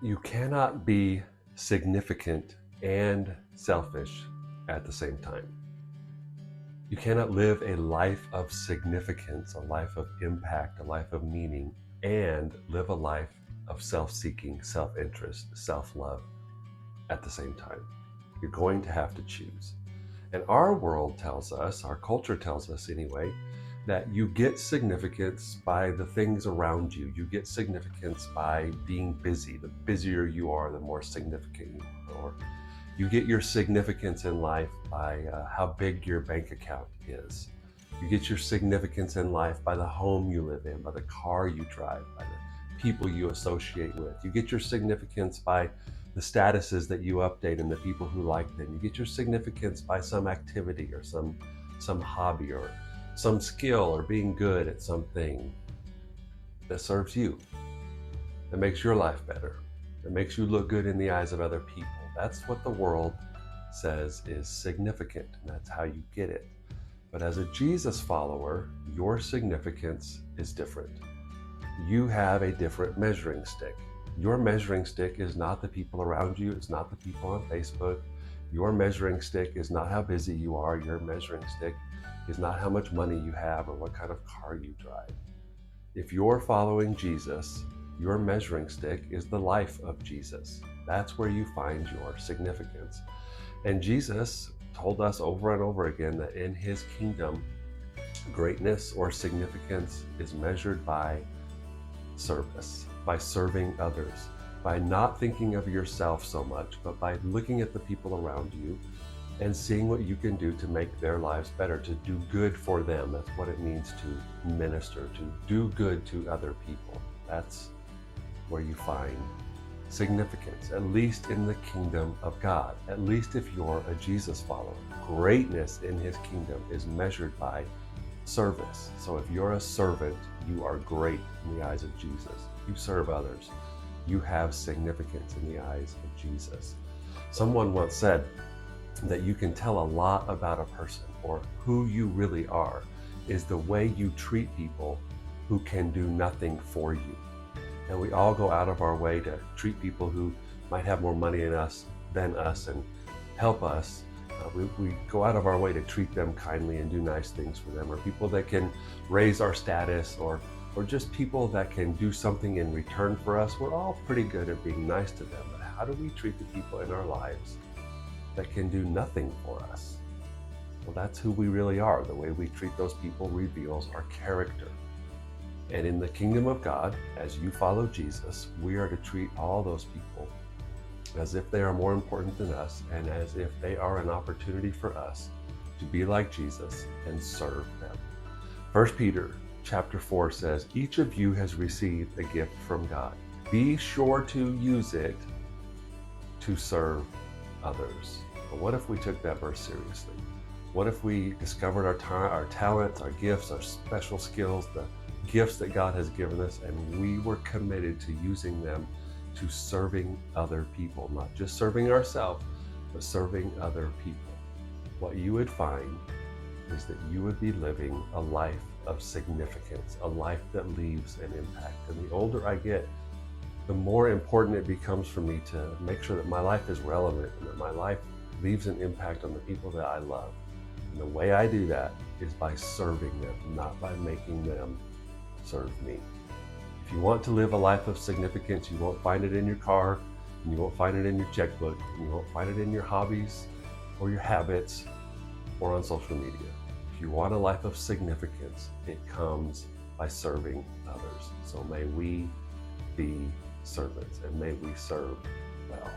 You cannot be significant and selfish at the same time. You cannot live a life of significance, a life of impact, a life of meaning, and live a life of self-seeking, self-interest, self-love at the same time. You're going to have to choose. And our world tells us, our culture tells us anyway, that you get significance by the things around you. You get significance by being busy. The busier you are, the more significant you are. Or you get your significance in life by how big your bank account is. You get your significance in life by the home you live in, by the car you drive, by the people you associate with. You get your significance by the statuses that you update and the people who like them. You get your significance by some activity or some hobby or some skill or being good at something that serves you, that makes your life better, that makes you look good in the eyes of other people. That's what the world says is significant, and that's how you get it. But as a Jesus follower, your significance is different. You have a different measuring stick. Your measuring stick is not the people around you. It's not the people on Facebook. Your measuring stick is not how busy you are. Your measuring stick is not how much money you have or what kind of car you drive. If you're following Jesus, your measuring stick is the life of Jesus. That's where you find your significance. And Jesus told us over and over again that in his kingdom, greatness or significance is measured by service, by serving others, by not thinking of yourself so much, but by looking at the people around you and seeing what you can do to make their lives better, to do good for them. That's what it means to minister, to do good to other people. That's where you find significance, at least in the kingdom of God, at least if you're a Jesus follower. Greatness in his kingdom is measured by service. So if you're a servant, you are great in the eyes of Jesus. You serve others. You have significance in the eyes of Jesus. Someone once said that you can tell a lot about a person or who you really are is the way you treat people who can do nothing for you. And we all go out of our way to treat people who might have more money than us and help us. We go out of our way to treat them kindly and do nice things for them, or people that can raise our status, or just people that can do something in return for us. We're all pretty good at being nice to them, but how do we treat the people in our lives that can do nothing for us? Well, that's who we really are. The way we treat those people reveals our character. And in the kingdom of God, as you follow Jesus, we are to treat all those people as if they are more important than us and as if they are an opportunity for us to be like Jesus and serve them. 1 Peter chapter 4 says, each of you has received a gift from God. Be sure to use it to serve others. But what if we took that verse seriously? What if we discovered our talents, our gifts, our special skills, the gifts that God has given us, and we were committed to using them to serving other people, not just serving ourselves, but serving other people? What you would find is that you would be living a life of significance, a life that leaves an impact. And the older I get, the more important it becomes for me to make sure that my life is relevant and that my life leaves an impact on the people that I love. And the way I do that is by serving them, not by making them serve me. If you want to live a life of significance, you won't find it in your car, and you won't find it in your checkbook, and you won't find it in your hobbies or your habits or on social media. If you want a life of significance, it comes by serving others. So may we be servants, and may we serve well.